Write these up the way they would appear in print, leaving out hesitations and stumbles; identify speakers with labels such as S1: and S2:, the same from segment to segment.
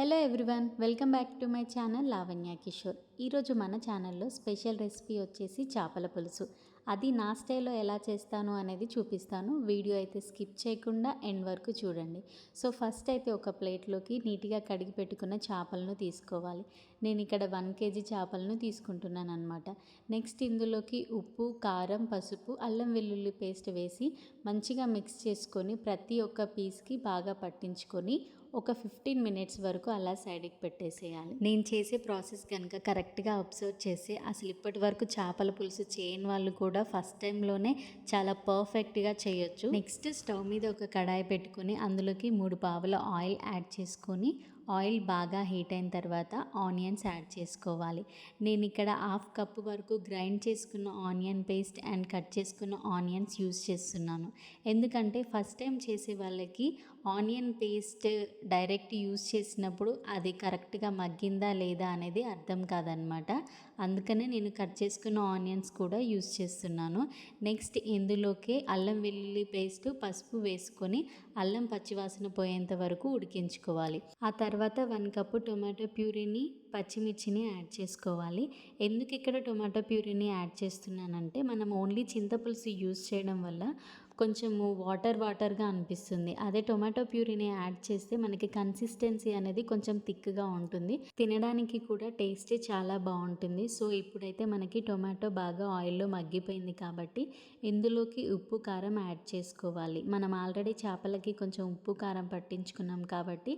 S1: Hello everyone, welcome back to my channel Lavanya Kishore. ఈరోజు మన ఛానల్లో స్పెషల్ రెసిపీ వచ్చేసి చేపల పులుసు. అది నా స్టైల్లో ఎలా చేస్తాను అనేది చూపిస్తాను. వీడియో అయితే స్కిప్ చేయకుండా ఎండ్ వరకు చూడండి. సో ఫస్ట్ అయితే ఒక ప్లేట్లోకి నీట్గా కడిగి పెట్టుకున్న చేపలను తీసుకోవాలి. నేను ఇక్కడ 1 kg చేపలను తీసుకుంటున్నాను అనమాట. నెక్స్ట్ ఇందులోకి ఉప్పు, కారం, పసుపు, అల్లం వెల్లుల్లి పేస్ట్ వేసి మంచిగా మిక్స్ చేసుకొని ప్రతి ఒక్క పీస్కి బాగా పట్టించుకొని ఒక 15 మినిట్స్ వరకు అలా సైడ్కి పెట్టేసేయాలి. నేను చేసే ప్రాసెస్ కనుక కరెక్ట్గా అబ్జర్వ్ చేసి అసలు ఇప్పటి వరకు చేపల పులుసు చేయని వాళ్ళు కూడా ఫస్ట్ టైంలోనే చాలా పర్ఫెక్ట్గా చేయొచ్చు. నెక్స్ట్ స్టవ్ మీద ఒక కడాయి పెట్టుకొని అందులోకి 3 పావుల ఆయిల్ యాడ్ చేసుకొని ఆయిల్ బాగా హీట్ అయిన తర్వాత ఆనియన్స్ యాడ్ చేసుకోవాలి. నేను ఇక్కడ 1/2 కప్పు వరకు గ్రైండ్ చేసుకున్న ఆనియన్ పేస్ట్ అండ్ కట్ చేసుకున్న ఆనియన్స్ యూస్ చేస్తున్నాను. ఎందుకంటే ఫస్ట్ టైం చేసే వాళ్ళకి ఆనియన్ పేస్ట్ డైరెక్ట్ యూస్ చేసినప్పుడు అది కరెక్ట్గా మగ్గిందా లేదా అనేది అర్థం కాదనమాట. అందుకనే నేను కట్ చేసుకున్న ఆనియన్స్ కూడా యూస్ చేస్తున్నాను. నెక్స్ట్ ఇందులోకి అల్లం వెల్లుల్లి పేస్ట్, పసుపు వేసుకొని అల్లం పచ్చివాసన పోయేంత వరకు ఉడికించుకోవాలి. ఆ తర్వాత 1 కప్పు టొమాటో ప్యూరీని, పచ్చిమిర్చిని యాడ్ చేసుకోవాలి. ఎందుకు ఇక్కడ టొమాటో ప్యూరీని యాడ్ చేస్తున్నానంటే మనం ఓన్లీ చింతపులుసు యూస్ చేయడం వల్ల కొంచెము వాటర్గా అనిపిస్తుంది. అదే టొమాటో ప్యూరీని యాడ్ చేస్తే మనకి కన్సిస్టెన్సీ అనేది కొంచెం థిక్గా ఉంటుంది, తినడానికి కూడా టేస్ట్ చాలా బాగుంటుంది. సో ఇప్పుడైతే మనకి టొమాటో బాగా ఆయిల్లో మగ్గిపోయింది కాబట్టి ఇందులోకి ఉప్పు, కారం యాడ్ చేసుకోవాలి. మనం ఆల్రెడీ చేపలకి కొంచెం ఉప్పు, కారం పట్టించుకున్నాం కాబట్టి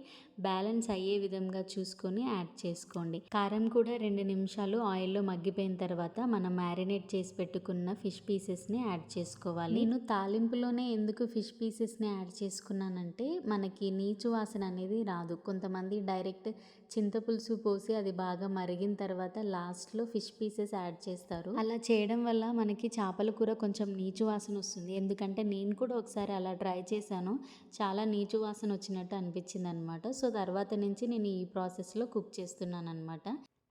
S1: బ్యాలెన్స్ అయ్యే విధంగా చూసుకొని యాడ్ చేసుకోండి. కారం కూడా 2 నిమిషాలు ఆయిల్లో మగ్గిపోయిన తర్వాత మనం మ్యారినేట్ చేసి పెట్టుకున్న ఫిష్ పీసెస్ని యాడ్ చేసుకోవాలి. నేను తాలింపులోనే ఎందుకు ఫిష్ పీసెస్ని యాడ్ చేసుకున్నానంటే మనకి నీచు వాసన అనేది రాదు. కొంతమంది డైరెక్ట్ చింతపులుసు పోసి అది బాగా మరిగిన తర్వాత లాస్ట్లో ఫిష్ పీసెస్ యాడ్ చేస్తారు. అలా చేయడం వల్ల మనకి చేపల కూర కొంచెం నీచు వాసన వస్తుంది. ఎందుకంటే నేను కూడా ఒకసారి అలా ట్రై చేశాను, చాలా నీచు వాసన వచ్చినట్టు అనిపించింది అనమాట. సో తర్వాత నుంచి నేను ఈ ప్రాసెస్లో కుక్ చేస్తున్నాను అనమాట.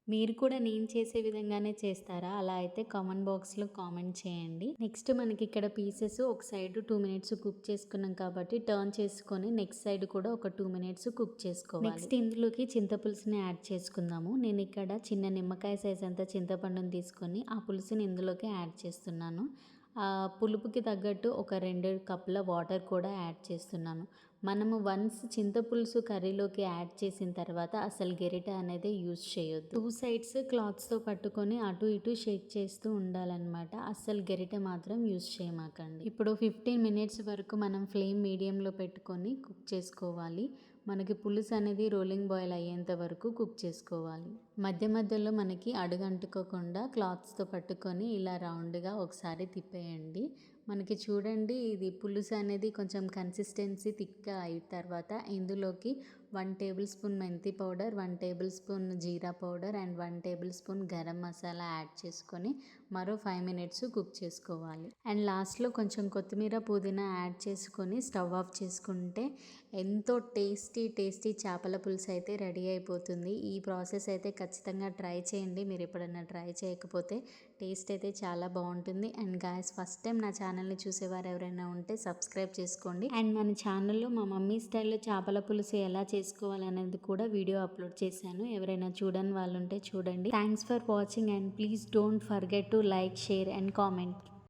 S1: మీరు కూడా నేను చేసే విధంగానే చేస్తారా? అలా అయితే కామెంట్ బాక్స్లో కామెంట్ చేయండి. నెక్స్ట్ మనకి ఇక్కడ పీసెస్ ఒక సైడ్ 2 మినిట్స్ కుక్ చేసుకున్నాం కాబట్టి టర్న్ చేసుకొని నెక్స్ట్ సైడ్ కూడా ఒక 2 మినిట్స్ కుక్ చేసుకోవాలి. నెక్స్ట్ ఇందులోకి చింతపులుసుని యాడ్ చేసుకుందాము. నేను ఇక్కడ చిన్న నిమ్మకాయ సైజ్ అంతా చింతపండుని తీసుకొని ఆ పులుసుని ఇందులోకి యాడ్ చేస్తున్నాను. పులుపుకి తగ్గట్టు ఒక 2 కప్పుల వాటర్ కూడా యాడ్ చేస్తున్నాను. మనము వన్స్ చింతపులుసు కర్రీలోకి యాడ్ చేసిన తర్వాత అసలు గెరిట అనేది యూజ్ చేయొద్దు. 2 సైడ్స్ క్లాత్స్తో పట్టుకొని అటు ఇటు షేక్ చేస్తూ ఉండాలన్నమాట. అస్సలు గెరిట మాత్రం యూజ్ చేయమాకండి. ఇప్పుడు 15 మినిట్స్ వరకు మనం ఫ్లేమ్ మీడియంలో పెట్టుకొని కుక్ చేసుకోవాలి. మనకి పులుసు అనేది రోలింగ్ బాయిల్ అయ్యేంత వరకు కుక్ చేసుకోవాలి. మధ్య మధ్యలో మనకి అడుగంటుకోకుండా క్లాత్స్తో పట్టుకొని ఇలా రౌండ్గా ఒకసారి తిప్పేయండి. మనకి చూడండి, ఇది పులుసు అనేది కొంచెం కన్సిస్టెన్సీ థిక్గా అయిన తర్వాత ఇందులోకి 1 టేబుల్ స్పూన్ మెంతి powder, 1 table spoon jeera powder and 1 table spoon garam masala add చేసుకొని మరో 5 మినిట్స్ కుక్ చేసుకోవాలి. అండ్ లాస్ట్లో కొంచెం కొత్తిమీర, పుదీనా యాడ్ చేసుకొని స్టవ్ ఆఫ్ చేసుకుంటే ఎంతో టేస్టీ చేపల పులుసు అయితే రెడీ అయిపోతుంది. ఈ ప్రాసెస్ అయితే ఖచ్చితంగా ట్రై చేయండి. మీరు ఎప్పుడైనా ట్రై చేయకపోతే టేస్ట్ అయితే చాలా బాగుంటుంది. అండ్ గాయస్, ఫస్ట్ టైం నా ఛానల్ని చూసేవారు ఎవరైనా ఉంటే సబ్స్క్రైబ్ చేసుకోండి. అండ్ మన ఛానల్లో మా మమ్మీ స్టైల్లో చేపల పులుసు ఎలా చేసుకోవాలనేది కూడా వీడియో అప్లోడ్ చేశాను. ఎవరైనా చూడని వాళ్ళు ఉంటే చూడండి. Thanks for watching and please don't forget to like, share and comment.